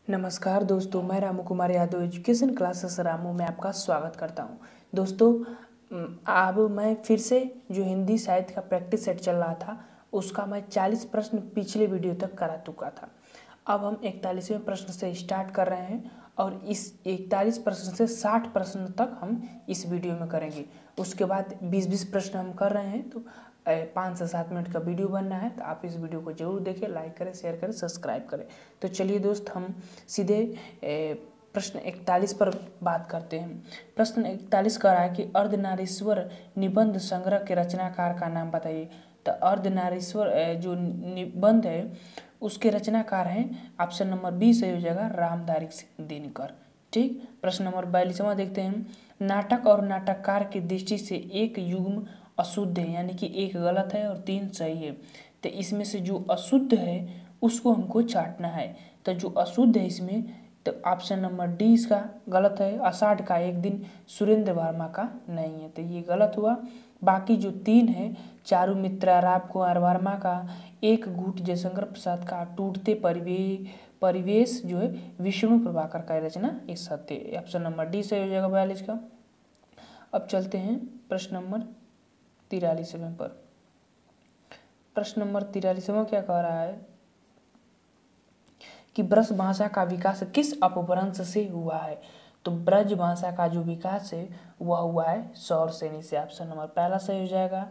नमस्कार दोस्तों, मैं रामू कुमार यादव एजुकेशन क्लासेस रामू में आपका स्वागत करता हूं। दोस्तों, अब मैं फिर से जो हिंदी साहित्य का प्रैक्टिस सेट चल रहा था उसका मैं 40 प्रश्न पिछले वीडियो तक करा चुका था। अब हम 41वें प्रश्न से स्टार्ट कर रहे हैं और इस 41 प्रश्न से 60 प्रश्न तक हम इस वीडियो में करेंगे। उसके बाद 20-20 प्रश्न हम कर रहे हैं, तो 5 से 7 मिनट का वीडियो बनना है। तो आप इस वीडियो को जरूर देखें, लाइक करें, शेयर करें, सब्सक्राइब करें। तो चलिए दोस्त, हम सीधे प्रश्न 41 पर बात करते हैं। प्रश्न 41 कह रहा है कि अर्धनारीश्वर निबंध संग्रह के रचनाकार का नाम बताइए। तो अर्धनारीश्वर जो निबंध है उसके रचनाकार हैं, ऑप्शन नंबर बी सही हो जाएगा, रामधारी सिंह दिनकर। ठीक, प्रश्न नंबर 42वां देखते हैं। नाटक और नाटककार की दृष्टि से एक युग्म अशुद्ध है, यानी कि एक गलत है और 3 सही है। तो इसमें से जो अशुद्ध है उसको हमको चाटना है। तो जो अशुद्ध है इसमें, तो ऑप्शन नंबर डी इसका गलत है। आषाढ़ का एक दिन सुरेंद्र वर्मा का नहीं है, तो ये गलत हुआ। बाकी जो 3 है, चारू मित्रा, राम कुमार वर्मा का, एक घूट जयशंकर प्रसाद का, टूटते परिवेश जो है विष्णु प्रभाकर का रचना ये सत्य है। ऑप्शन नंबर डी सही हो जाएगा 42 का। अब चलते हैं प्रश्न नंबर 43वें पर। प्रश्न नंबर 43वां क्या कह रहा है कि ब्रज भाषा का विकास किस अपभ्रंश से हुआ है। तो ब्रज भाषा का जो विकास है वह हुआ है सौर सेनी से। ऑप्शन नंबर पहला सही हो जाएगा।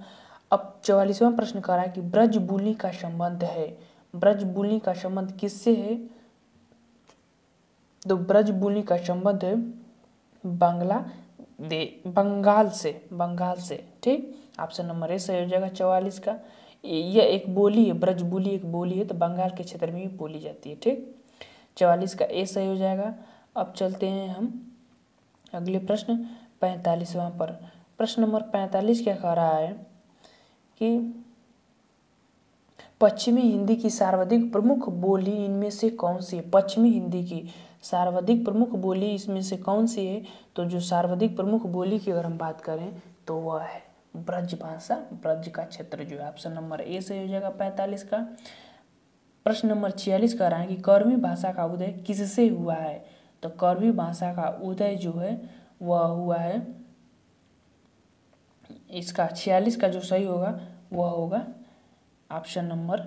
अब 44वां प्रश्न कह रहा है कि ब्रज बोली का संबंध है। ब्रज बोली का संबंध किससे है? तो ब्रज बोली का संबंध है बंगाल से। ठीक, ऑप्शन नंबर ए सही हो जाएगा 44 का। यह एक बोली है, ब्रज बोली एक बोली है, तो बंगाल के क्षेत्र में भी बोली जाती है। ठीक, 44 का ए सही हो जाएगा। अब चलते हैं हम अगले प्रश्न 45वां पर। प्रश्न नंबर 45 क्या कह रहा है कि पश्चिमी हिंदी की सर्वाधिक प्रमुख बोली इनमें से कौन सी है। पश्चिमी हिंदी की सर्वाधिक प्रमुख बोली इसमें से कौन सी है? तो जो सर्वाधिक प्रमुख बोली की अगर हम बात करें तो वह है ब्रज भाषा। ब्रज का क्षेत्र जो है, ऑप्शन नंबर ए से हो जाएगा 45 का। प्रश्न नंबर 46 कह रहा है कि कौरवी भाषा का उदय किससे हुआ है। तो कौरवी भाषा का उदय जो है वह हुआ है, इसका 46 का जो सही होगा वह होगा ऑप्शन नंबर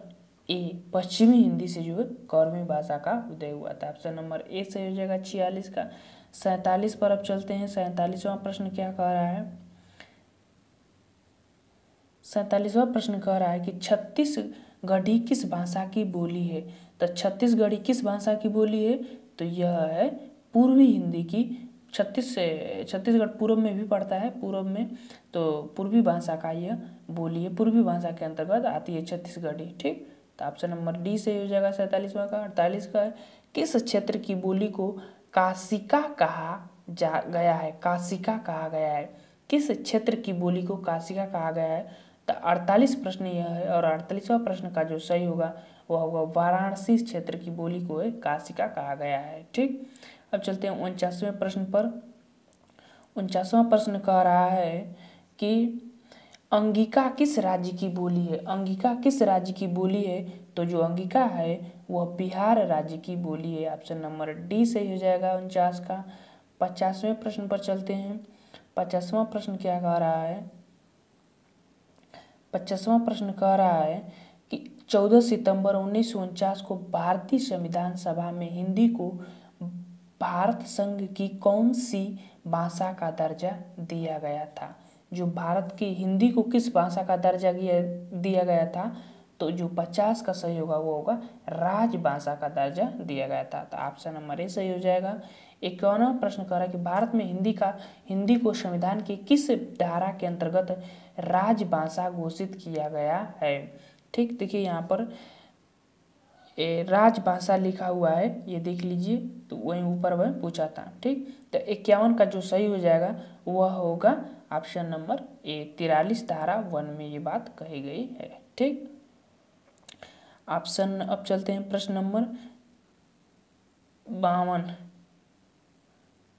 ए, पश्चिमी हिंदी से जो है कौरवी भाषा का उदय हुआ था। ऑप्शन नंबर ए सही हो जाएगा 46 का। 47 पर अब चलते हैं। 47वां प्रश्न क्या कह रहा है? 47वां प्रश्न कह रहा है कि छत्तीसगढ़ी किस भाषा की बोली है। तो छत्तीसगढ़ी किस भाषा की बोली है? तो यह है पूर्वी हिंदी की। छत्तीसगढ़ पूर्व में भी पड़ता है, पूर्व में, तो पूर्वी भाषा का यह बोली है, पूर्वी भाषा के अंतर्गत आती है छत्तीसगढ़ी। ठीक, तो ऑप्शन नंबर डी से हो जाएगा 47वां का। 48 का है, किस क्षेत्र की बोली को काशिका कहा गया है। काशिका कहा गया है, किस क्षेत्र की बोली को काशिका कहा गया है? तो 48 प्रश्न यह है और 48वां प्रश्न का जो सही होगा वह होगा वाराणसी क्षेत्र की बोली को काशिका कहा गया है। ठीक, अब चलते हैं 49वें प्रश्न पर। 49वां प्रश्न कह रहा है कि अंगिका किस राज्य की बोली है। अंगिका किस राज्य की बोली है? तो जो अंगिका है वह बिहार राज्य की बोली है। ऑप्शन नंबर डी सही हो जाएगा 49 का। 50वें प्रश्न पर चलते हैं। 50वां प्रश्न क्या कह रहा है? 50वां प्रश्न कह रहा है कि 14 सितंबर 1949 को भारतीय संविधान सभा में हिंदी को भारत संघ की कौन सी भाषा का दर्जा दिया गया था। जो भारत की हिंदी को किस भाषा का दर्जा दिया गया था? तो जो 50 का सही होगा वो होगा राजभाषा का दर्जा दिया गया था। तो ऑप्शन नंबर ए सही हो जाएगा। 51वां प्रश्न कह रहा है कि भारत में हिंदी को संविधान की किस धारा के अंतर्गत राजभाषा घोषित किया गया है। ठीक, देखिए यहाँ पर राजभाषा लिखा हुआ है, ये देख लीजिए, तो वहीं ऊपर वह पूछा था। ठीक, तो 51 का जो सही हो जाएगा वह होगा ऑप्शन नंबर ए, 43 धारा 1 में ये बात कही गई है। ठीक, ऑप्शन, अब चलते हैं प्रश्न नंबर 52।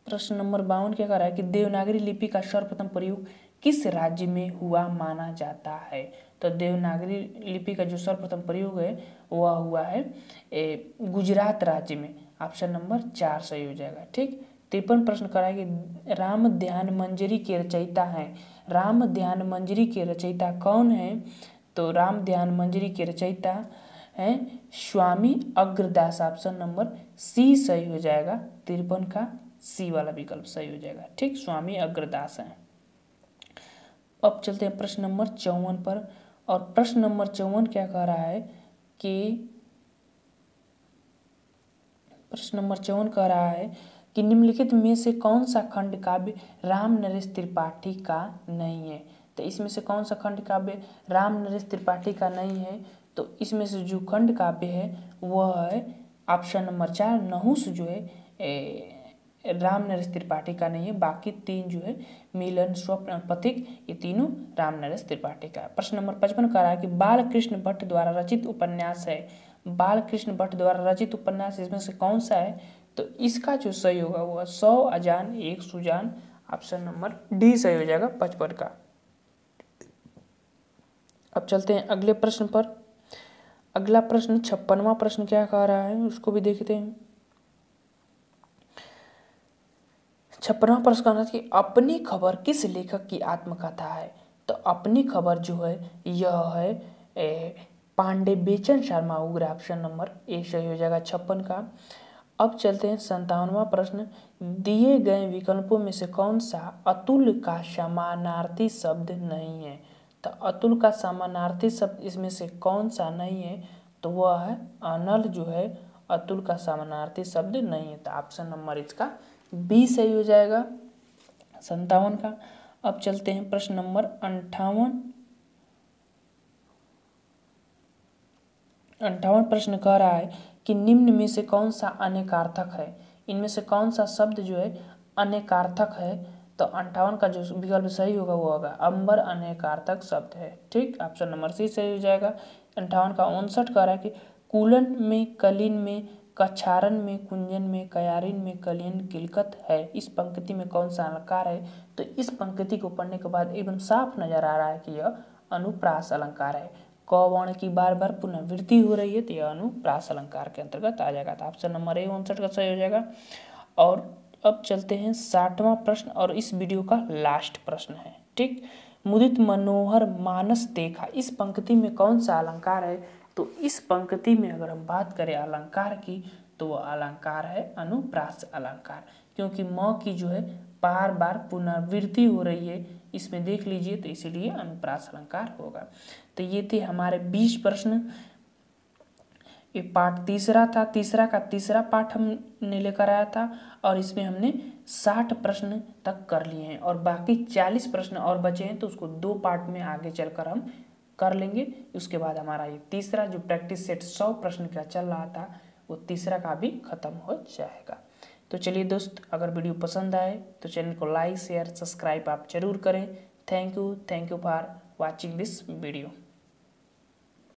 प्रश्न नंबर 52 क्या कह रहा है कि देवनागरी लिपि का सर्वप्रथम प्रयोग किस राज्य में हुआ माना जाता है। तो देवनागरी लिपि का जो सर्वप्रथम प्रयोग है वह हुआ है गुजरात राज्य में। ऑप्शन नंबर 4 सही हो जाएगा। ठीक, 53 प्रश्न कराएंगे। राम ध्यान मंजरी के रचयिता हैं। राम ध्यान मंजरी के रचयिता कौन है? तो राम ध्यान मंजरी के रचयिता हैं स्वामी अग्रदास। ऑप्शन नंबर सी सही हो जाएगा। 53 का सी वाला विकल्प सही हो जाएगा। ठीक, स्वामी अग्रदास हैं। अब चलते हैं प्रश्न नंबर 54 पर। और प्रश्न नंबर 54 क्या कह रहा है कि प्रश्न नंबर 54 कह रहा है कि निम्नलिखित में से कौन सा खंड काव्य राम नरेश त्रिपाठी का नहीं है? तो इसमें से कौन सा खंड काव्य राम नरेश त्रिपाठी का नहीं है? तो इसमें से जो खंड काव्य है वह है ऑप्शन नंबर 4 नहुस जो है राम नरेश त्रिपाठी का नहीं है। बाकी 3 जो है मिलन, स्वप्न, पथिक, ये तीनों राम नरेश त्रिपाठी का है। प्रश्न नंबर 55 कह रहा है कि बालकृष्ण भट्ट द्वारा रचित उपन्यास है। बालकृष्ण भट्ट द्वारा रचित उपन्यास इसमें से कौन सा है? तो इसका जो सही होगा वो 100 अजान एक सुजान। ऑप्शन नंबर डी सही हो जाएगा 55 का। अब चलते हैं अगले प्रश्न पर। अगला प्रश्न 56वां प्रश्न क्या कह रहा है उसको भी देखते हैं। 56वां प्रश्न कहना है कि अपनी खबर किस लेखक की आत्मकथा है? तो अपनी खबर जो है यह है पांडे बेचन शर्मा उग्र। ऑप्शन नंबर ए सही हो जाएगा 56 का। अब चलते हैं 57वां प्रश्न। दिए गए विकल्पों में से कौन सा अतुल का समानार्थी शब्द नहीं है? तो अतुल का समानार्थी शब्द इसमें से कौन सा नहीं है? तो वह है अनल जो है अतुल का समानार्थी शब्द नहीं है। तो ऑप्शन नंबर इसका बी सही हो जाएगा 57 का। अब चलते हैं प्रश्न नंबर 58 प्रश्न कह रहा है कि निम्न में से कौन सा अनेकार्थक है? इनमें से कौन सा शब्द जो है अनेकार्थक है? तो 58 का जो विकल्प सही होगा वो होगा अंबर अनेकार्थक शब्द है। ठीक, ऑप्शन नंबर सी सही हो जाएगा। 58 का 59 कह रहा है कि कुलन में, कलिन में, कछारन में, कुंजन में, कयारिन में, कलियन, किलकत है। इस पंक्ति में कौन सा अलंकार है? तो इस पंक्ति को पढ़ने के बाद एकदम साफ नजर आ रहा है कि यह अनुप्रास अलंकार है। क वर्ण की बार बार पुनरावृत्ति हो रही है तो यह अनुप्रास अलंकार के अंतर्गत आ जाएगा। तो ऑप्शन नंबर ए 59 का सही हो जाएगा। और अब चलते हैं 60वां प्रश्न और इस वीडियो का लास्ट प्रश्न है। ठीक, मुदित मनोहर मानस देखा, इस पंक्ति में कौन सा अलंकार है? तो इस पंक्ति में अगर हम बात करें अलंकार की तो वह अलंकार है अनुप्रास अलंकार, क्योंकि म की जो है बार बार पुनरावृत्ति हो रही है इसमें देख लीजिए, तो इसीलिए अनुप्रास अलंकार होगा। तो ये थे हमारे 20 प्रश्न। ये पार्ट तीसरा था। तीसरा का तीसरा पार्ट हमने लेकर आया था और इसमें हमने 60 प्रश्न तक कर लिए हैं और बाकी 40 प्रश्न और बचे हैं, तो उसको 2 पार्ट में आगे चलकर हम कर लेंगे। उसके बाद हमारा ये तीसरा जो प्रैक्टिस सेट 100 प्रश्न का चल रहा था वो तीसरा का भी खत्म हो जाएगा। तो चलिए दोस्त, अगर वीडियो पसंद आए तो चैनल को लाइक शेयर सब्सक्राइब आप जरूर करें। Thank you for watching this video.